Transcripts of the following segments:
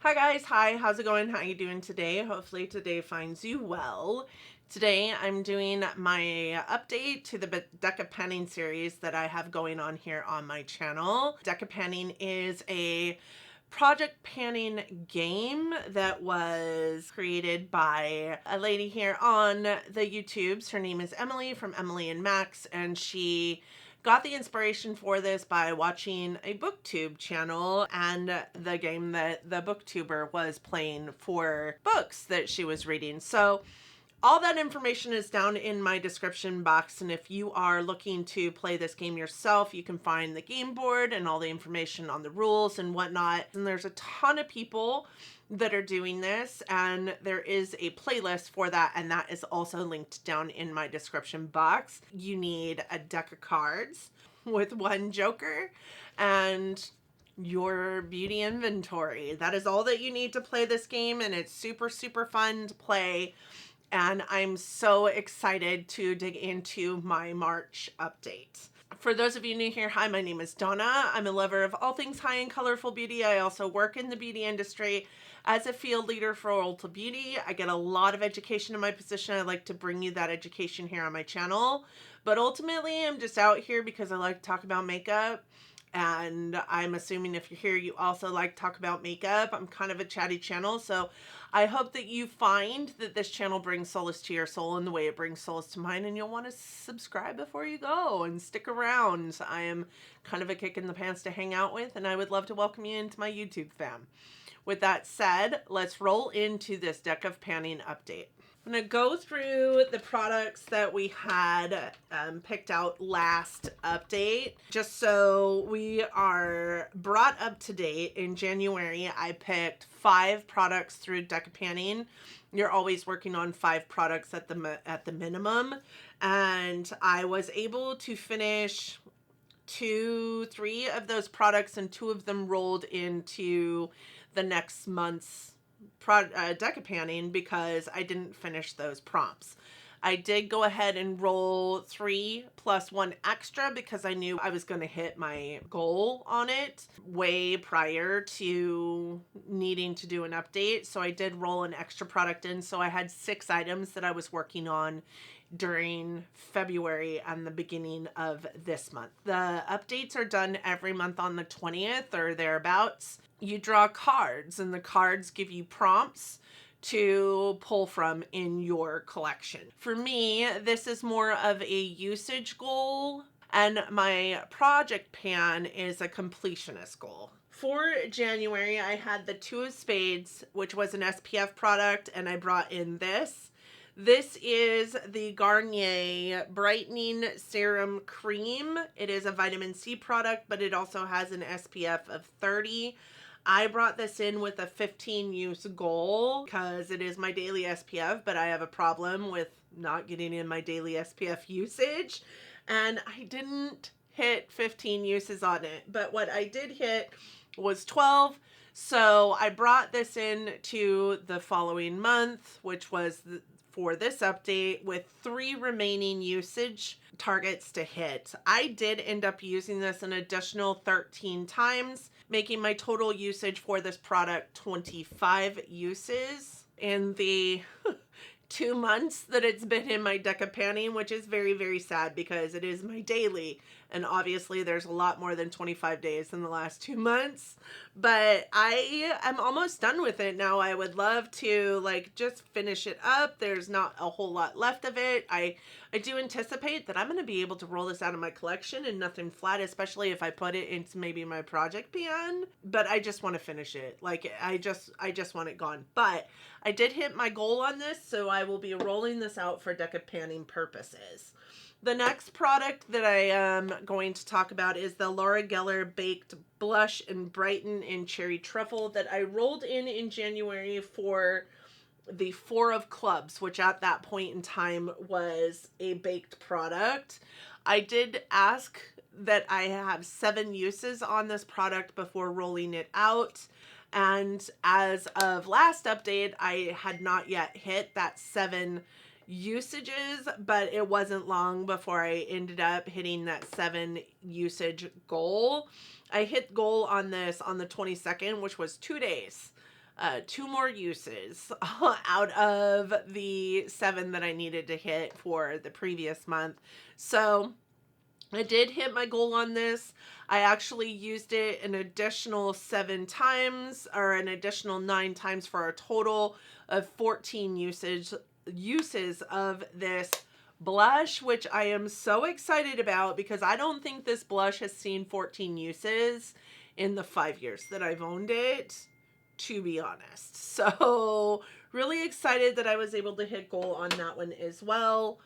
Hi guys, hi, how's it going? How you doing today? Hopefully today finds you well. Today I'm doing my update to the deck panning series that I have going on here on my channel. Deck panning is a project panning game that was created by a lady here on the YouTubes. Her name is Emily from Emily and Max, and she got the inspiration for this by watching a BookTube channel and the game that the booktuber was playing for books that she was reading. So all that information is down in my description box, and if you are looking to play this game yourself, you can find the game board and all the information on the rules and whatnot. And there's a ton of people that are doing this, and there is a playlist for that, and that is also linked down in my description box. You need a deck of cards with one joker and your beauty inventory. That is all that you need to play this game, and it's super fun to play. And I'm so excited to dig into my March update. For those of you new here, hi, my name is Donna. I'm a lover of all things high and colorful beauty. I also work in the beauty industry as a field leader for Ulta Beauty. I get a lot of education in my position. I like to bring you that education here on my channel. But ultimately, I'm just out here because I like to talk about makeup. And I'm assuming if you're here, you also like to talk about makeup. I'm kind of a chatty channel, so I hope that you find that this channel brings solace to your soul in the way it brings solace to mine, and you'll want to subscribe before you go and stick around. I am kind of a kick in the pants to hang out with, and I would love to welcome you into my YouTube fam. With that said, let's roll into this deck of panning update. I'm going to go through the products that we had picked out last update, just so we are brought up to date. In January, I picked 5 products through deck of panning. You're always working on 5 products at the minimum, and I was able to finish 3 of those products, and 2 of them rolled into the next month's deck of panning because I didn't finish those prompts. I did go ahead and roll 3 plus 1 extra because I knew I was going to hit my goal on it way prior to needing to do an update. So I did roll an extra product in. So I had 6 items that I was working on during February and the beginning of this month. The updates are done every month on the 20th or thereabouts. You draw cards, and the cards give you prompts to pull from in your collection. For me, this is more of a usage goal, and my project pan is a completionist goal. For January, I had the 2 of Spades, which was an SPF product, and I brought in this. This is the Garnier Brightening Serum Cream. It is a vitamin C product, but it also has an SPF of 30. I brought this in with a 15 use goal because it is my daily SPF, but I have a problem with not getting in my daily SPF usage, and I didn't hit 15 uses on it, but what I did hit was 12. So I brought this in to the following month, which was for this update, with 3 remaining usage targets to hit. I did end up using this an additional 13 times, making my total usage for this product 25 uses in the 2 months that it's been in my deck of panning, which is very sad because it is my daily, and obviously there's a lot more than 25 days in the last 2 months, but I am almost done with it now. I would love to just finish it up. There's not a whole lot left of it. I do anticipate that I'm going to be able to roll this out of my collection and nothing flat, especially if I put it into maybe my project pan, but I just want to finish it. I just want it gone. But I did hit my goal on this, so I will be rolling this out for deck of panning purposes. The next product that I am going to talk about is the Laura Geller Baked Blush and Brighten in Cherry Truffle that I rolled in January for the 4 of Clubs, which at that point in time was a baked product. I did ask that I have 7 uses on this product before rolling it out. And as of last update, I had not yet hit that 7 usages, but it wasn't long before I ended up hitting that 7 usage goal. I hit goal on this on the 22nd, which was 2 days 2 more uses out of the 7 that I needed to hit for the previous month. So I did hit my goal on this. I actually used it an additional 7 times, or an additional 9 times, for a total of 14 uses of this blush, which I am so excited about because I don't think this blush has seen 14 uses in the 5 years that I've owned it, to be honest. So really excited that I was able to hit goal on that one as well.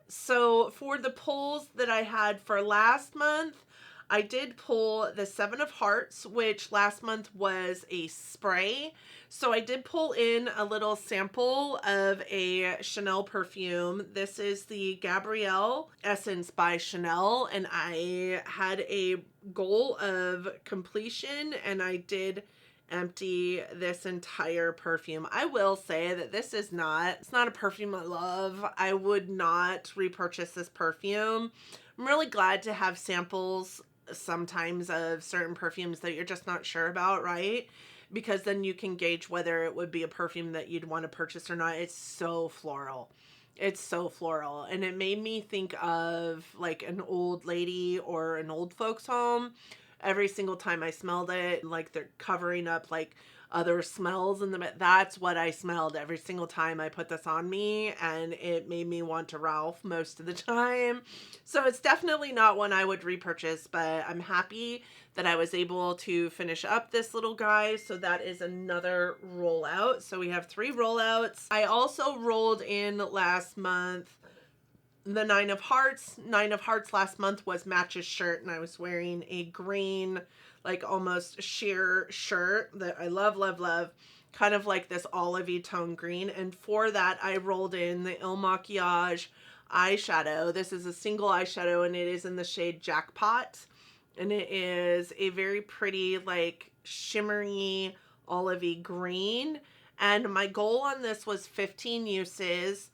So for the pulls that I had for last month, I did pull the 7 of Hearts, which last month was a spray. So I did pull in a little sample of a Chanel perfume. This is the Gabrielle Essence by Chanel, and I had a goal of completion, and I did empty this entire perfume. I will say that it's not a perfume I love. I would not repurchase this perfume. I'm really glad to have samples sometimes of certain perfumes that you're just not sure about, right? Because then you can gauge whether it would be a perfume that you'd want to purchase or not. It's so floral. It's so floral. And it made me think of like an old lady or an old folks home. Every single time I smelled it, like they're covering up like other smells in the, that's what I smelled every single time I put this on me, and it made me want to Ralph most of the time. So it's definitely not one I would repurchase, but I'm happy that I was able to finish up this little guy. So that is another rollout. So we have 3 rollouts. I also rolled in last month the 9 of Hearts. 9 of Hearts last month was Match's shirt, and I was wearing a green, like almost sheer shirt that I love, love, love. Kind of like this olivey tone green. And for that, I rolled in the Il Makiage eyeshadow. This is a single eyeshadow, and it is in the shade Jackpot. And it is a very pretty, like shimmery, olivey green. And my goal on this was 15 uses.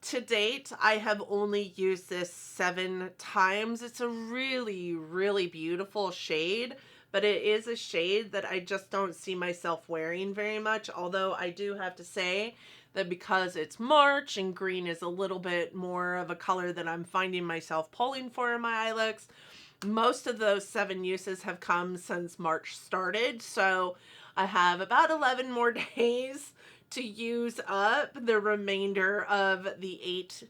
To date, I have only used this 7 times. It's a really, really beautiful shade, but it is a shade that I just don't see myself wearing very much. Although I do have to say that because it's March and green is a little bit more of a color that I'm finding myself pulling for in my eye looks, most of those 7 uses have come since March started. So I have about 11 more days to use up the remainder of the 8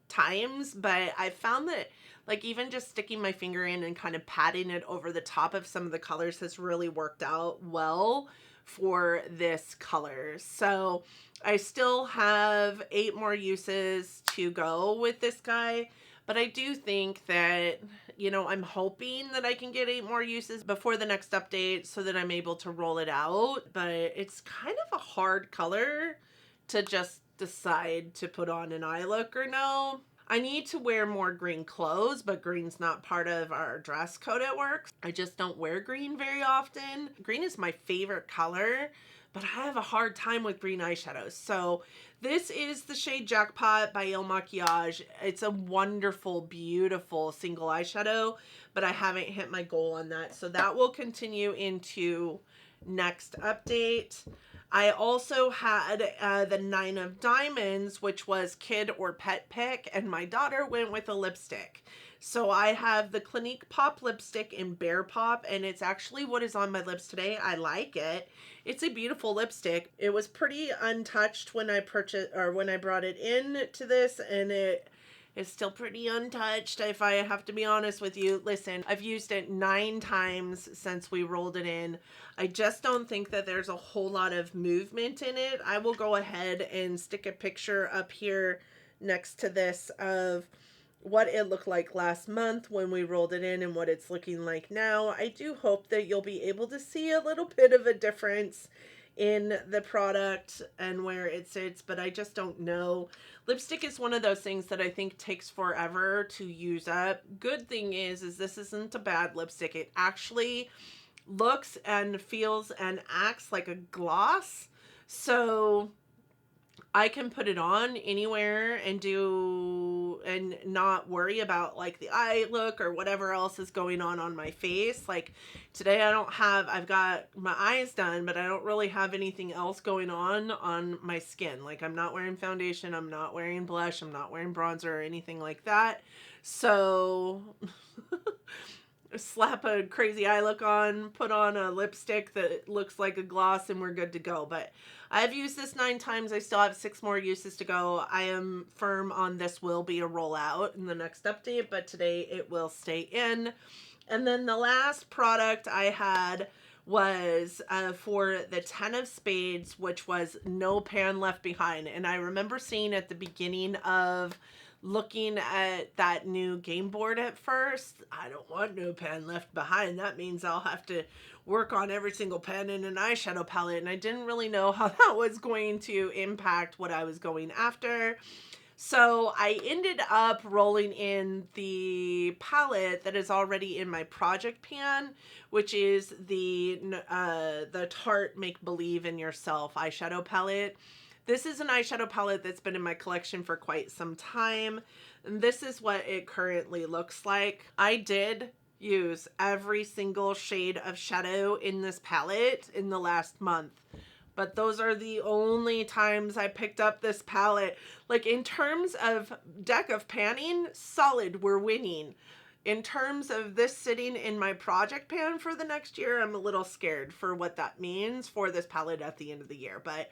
times. But I found that like even just sticking my finger in and kind of patting it over the top of some of the colors has really worked out well for this color. So I still have 8 more uses to go with this guy. But I do think that, you know, I'm hoping that I can get 8 more uses before the next update so that I'm able to roll it out. But it's kind of a hard color to just decide to put on an eye look or no. I need to wear more green clothes, but green's not part of our dress code at work. I just don't wear green very often. Green is my favorite color, but I have a hard time with green eyeshadows. So this is the shade Jackpot by Il Makiage. It's a wonderful, beautiful single eyeshadow, but I haven't hit my goal on that. So that will continue into next update. I also had the 9 of Diamonds, which was kid or pet pick, and my daughter went with a lipstick. So I have the Clinique Pop lipstick in Bear Pop, and it's actually what is on my lips today. I like it. It's a beautiful lipstick. It was pretty untouched when I purchased, or when I brought it in to this, and it is still pretty untouched, if I have to be honest with you. Listen, I've used it 9 times since we rolled it in. I just don't think that there's a whole lot of movement in it. I will go ahead and stick a picture up here next to this of what it looked like last month when we rolled it in and what it's looking like now. I do hope that you'll be able to see a little bit of a difference in the product and where it sits, but I just don't know. Lipstick is one of those things that I think takes forever to use up. Good thing is this isn't a bad lipstick. It actually looks and feels and acts like a gloss. So I can put it on anywhere and do and not worry about like the eye look or whatever else is going on my face. Like today I've got my eyes done, but I don't really have anything else going on my skin. Like I'm not wearing foundation, I'm not wearing blush, I'm not wearing bronzer or anything like that. So slap a crazy eye look on, put on a lipstick that looks like a gloss, and we're good to go. But I've used this 9 times. I still have 6 more uses to go. I am firm on this will be a rollout in the next update, but today it will stay in. And then the last product I had was for the 10 of spades, which was no pan left behind. And I remember seeing at the beginning of looking at that new game board at first, I don't want no pen left behind. That means I'll have to work on every single pen in an eyeshadow palette. And I didn't really know how that was going to impact what I was going after. So I ended up rolling in the palette that is already in my project pan, which is the Tarte Make Believe in Yourself eyeshadow palette. This is an eyeshadow palette that's been in my collection for quite some time. And this is what it currently looks like. I did use every single shade of shadow in this palette in the last month. But those are the only times I picked up this palette. Like in terms of deck of panning, solid, we're winning. In terms of this sitting in my project pan for the next year, I'm a little scared for what that means for this palette at the end of the year. But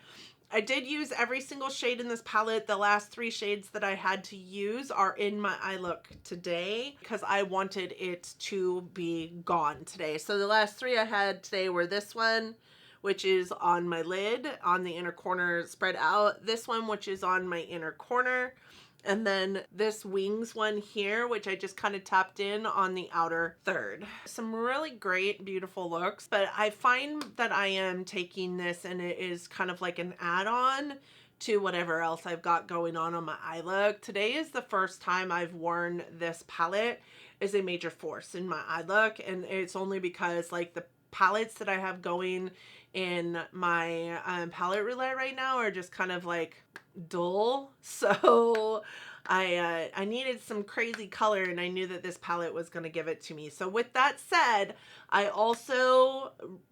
I did use every single shade in this palette. The last 3 shades that I had to use are in my eye look today because I wanted it to be gone today. So the last 3 I had today were this one, which is on my lid, on the inner corner spread out. This one, which is on my inner corner. And then this wings one here, which I just kind of tapped in on the outer third. Some really great, beautiful looks, but I find that I am taking this and it is kind of like an add-on to whatever else I've got going on my eye look. Today is the first time I've worn this palette as a major force in my eye look, and it's only because like the palettes that I have going in my palette roulette right now are just kind of like dull. So I needed some crazy color, and I knew that this palette was going to give it to me. So with that said, I also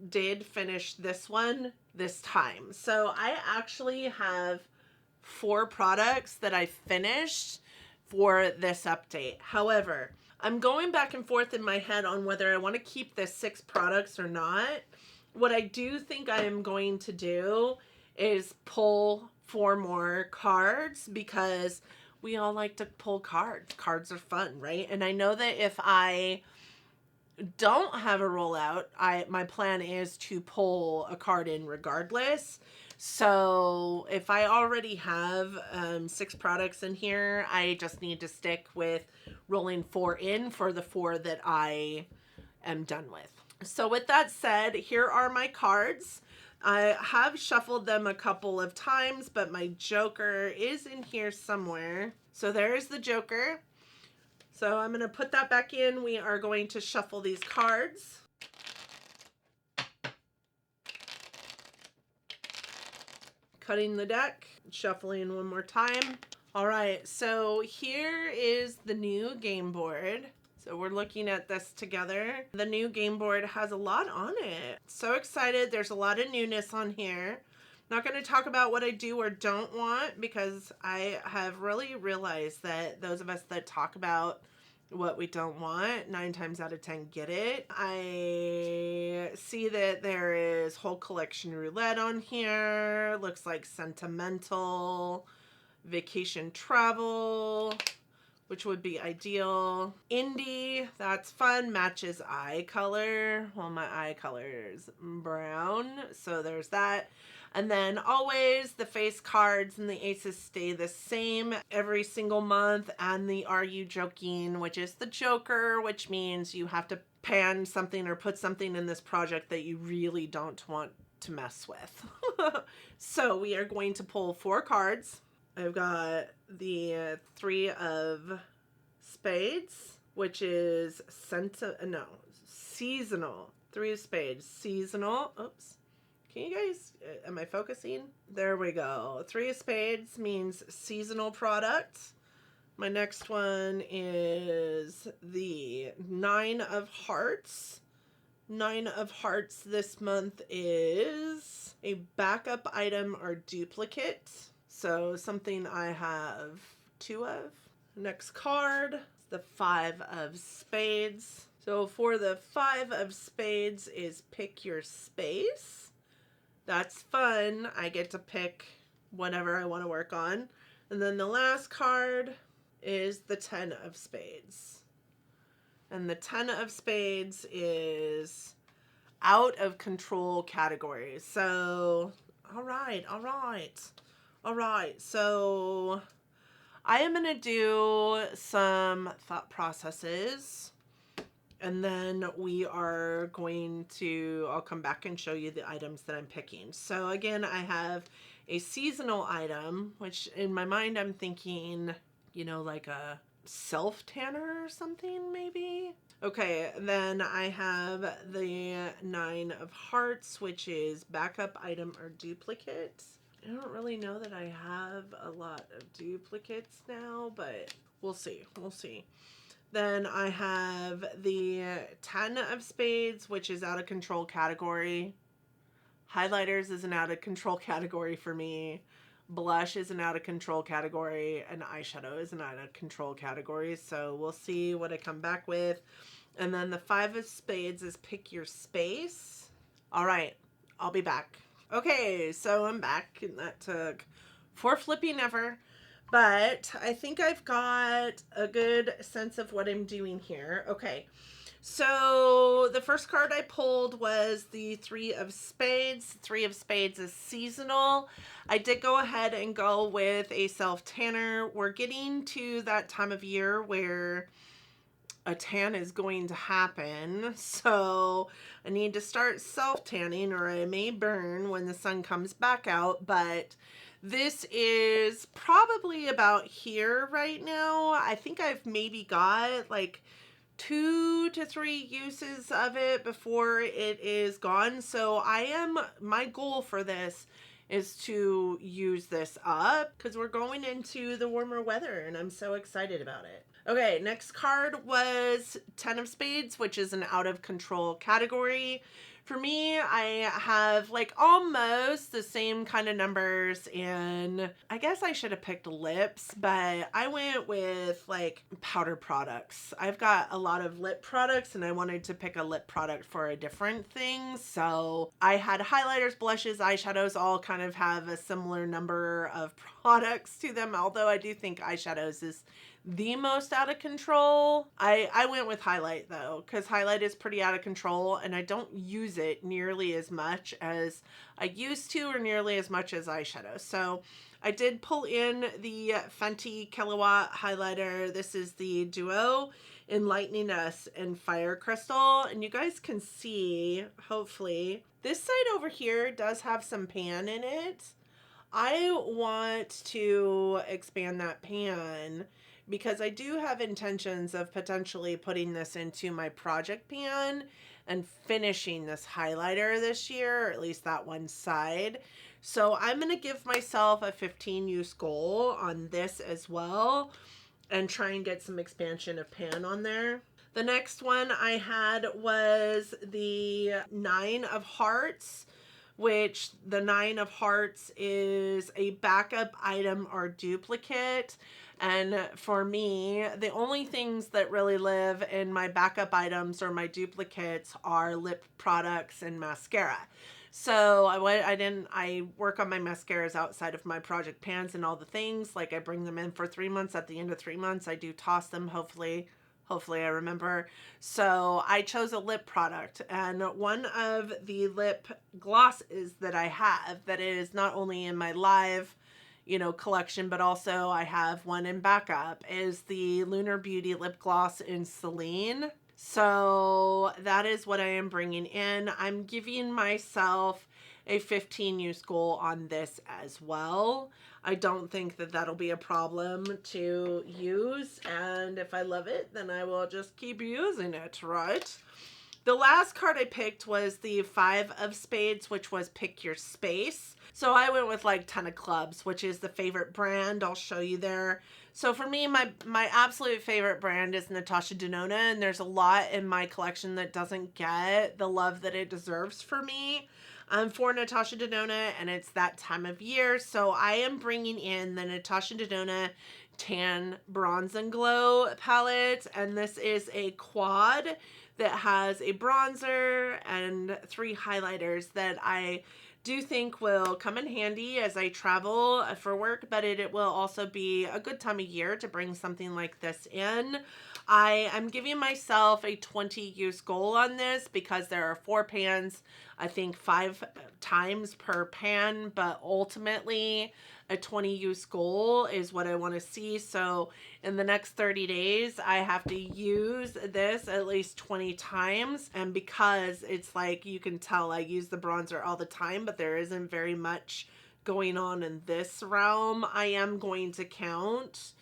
did finish this one this time. So I actually have 4 products that I finished for this update. However, I'm going back and forth in my head on whether I want to keep this 6 products or not. What I do think I am going to do is pull 4 more cards because we all like to pull cards. Cards are fun, right? And I know that if I don't have a rollout, my plan is to pull a card in regardless. So if I already have 6 products in here, I just need to stick with rolling 4 in for the 4 that I am done with. So with that said, here are my cards. I have shuffled them a couple of times, but my Joker is in here somewhere. So there's the Joker. So I'm going to put that back in. We are going to shuffle these cards. Cutting the deck, shuffling one more time. All right, so here is the new game board. So we're looking at this together. The new game board has a lot on it. So excited. There's a lot of newness on here. Not going to talk about what I do or don't want because I have really realized that those of us that talk about what we don't want, 9 times out of 10 get it. I see that there is whole collection roulette on here. Looks like sentimental, vacation travel, which would be ideal. Indie, that's fun, matches eye color. Well, my eye color is brown, so there's that. And then always the face cards and the aces stay the same every single month. And the Are You Joking, which is the Joker, which means you have to pan something or put something in this project that you really don't want to mess with. So we are going to pull 4 cards. I've got the 3 of spades, which is seasonal. 3 of spades, seasonal. Oops. Can you guys, am I focusing? There we go. 3 of spades means seasonal product. My next one is the 9 of hearts. 9 of hearts this month is a backup item or duplicate. So something I have 2 of. Next card, the 5 of spades. So for the 5 of spades is pick your space. That's fun. I get to pick whatever I want to work on. And then the last card is the 10 of spades. And the 10 of spades is out of control categories. So, all right. So I am going to do some thought processes. And then we are going to, I'll come back and show you the items that I'm picking. So again, I have a seasonal item, which in my mind I'm thinking, you know, like a self-tanner or something maybe. Okay, then I have the 9 of hearts, which is backup item or duplicate. I don't really know that I have a lot of duplicates now, but we'll see. Then I have the 10 of spades, which is out of control category. Highlighters is an out of control category for me. Blush is an out of control category. And eyeshadow is an out of control category. So we'll see what I come back with. And then the 5 of spades is pick your space. All right, I'll be back. Okay, so I'm back. And that took 4 flipping ever. But I think I've got a good sense of what I'm doing here. Okay, so the first card I pulled was the 3 of spades. 3 of spades is seasonal. I did go ahead and go with a self-tanner. We're getting to that time of year where a tan is going to happen. So I need to start self-tanning or I may burn when the sun comes back out. But this is probably about here right now. I think I've maybe got like 2 to 3 uses of it before it is gone. So my goal for this is to use this up because we're going into the warmer weather and I'm so excited about it. Okay, next card was 10 of spades, which is an out of control category. For me, I have like almost the same kind of numbers in, I guess I should have picked lips, but I went with like powder products. I've got a lot of lip products and I wanted to pick a lip product for a different thing. So I had highlighters, blushes, eyeshadows all kind of have a similar number of products to them. Although I do think eyeshadows is the most out of control. I went with highlight though, because highlight is pretty out of control and I don't use it nearly as much as I used to or nearly as much as eyeshadow. So I did pull in the Fenty Kilowatt highlighter. This is the Duo Enlightening Us in Fire Crystal. And you guys can see, hopefully, this side over here does have some pan in it. I want to expand that pan because I do have intentions of potentially putting this into my project pan and finishing this highlighter this year, or at least that one side. So I'm going to give myself a 15 use goal on this as well and try and get some expansion of pan on there. The next one I had was the 9 of hearts, which the 9 of hearts is a backup item or duplicate. And for me, the only things that really live in my backup items or my duplicates are lip products and mascara. So I work on my mascaras outside of my project pans and all the things. Like I bring them in for 3 months. At the end of 3 months, I do toss them, hopefully I remember. So I chose a lip product, and one of the lip glosses that I have that is not only in my live, collection, but also I have one in backup is the Lunar Beauty lip gloss in Celine. So that is what I am bringing in. I'm giving myself a 15 use goal on this as well. I don't think that that'll be a problem to use, and if I love it, then I will just keep using it, right? The last card I picked was the 5 of Spades, which was pick your space. So I went with like 10 of Clubs, which is the favorite brand. I'll show you there. So for me, my absolute favorite brand is Natasha Denona, and there's a lot in my collection that doesn't get the love that it deserves for me. For Natasha Denona, and it's that time of year, so I am bringing in the Natasha Denona Tan Bronze and Glow palette, and this is a quad that has a bronzer and 3 highlighters that I do think will come in handy as I travel for work, but it will also be a good time of year to bring something like this in. I am giving myself a 20 use goal on this because there are 4 pans, I think 5 times per pan, but ultimately a 20 use goal is what I want to see. So in the next 30 days, I have to use this at least 20 times. And because it's like, you can tell I use the bronzer all the time, but there isn't very much going on in this realm, I am going to count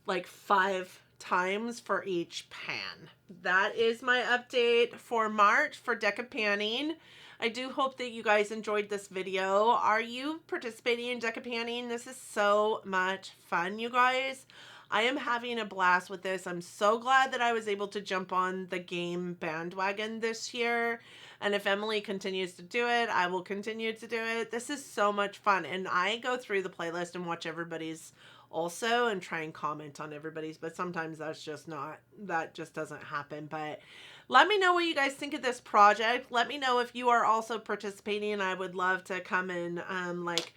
like 5 times for each pan. That is my update for March for Deca Panning. I do hope that you guys enjoyed this video. Are you participating in Deca Panning? This is so much fun, you guys. I am having a blast with this. I'm so glad that I was able to jump on the game bandwagon this year. And if Emily continues to do it, I will continue to do it. This is so much fun. And I go through the playlist and watch everybody's also and try and comment on everybody's, but sometimes that just doesn't happen. But let me know what you guys think of this project. Let me know if you are also participating. I would love to come and like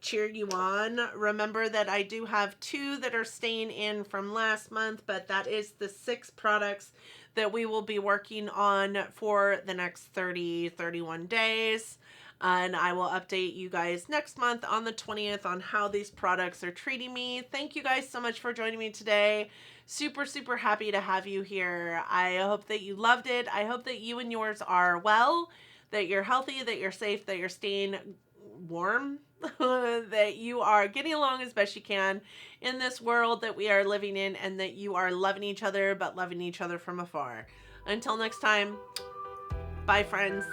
cheer you on. Remember that I do have 2 that are staying in from last month, but that is the 6 products that we will be working on for the next 31 days. And I will update you guys next month on the 20th on how these products are treating me. Thank you guys so much for joining me today. Super, super happy to have you here. I hope that you loved it. I hope that you and yours are well, that you're healthy, that you're safe, that you're staying warm, that you are getting along as best you can in this world that we are living in, and that you are loving each other, but loving each other from afar. Until next time, bye friends.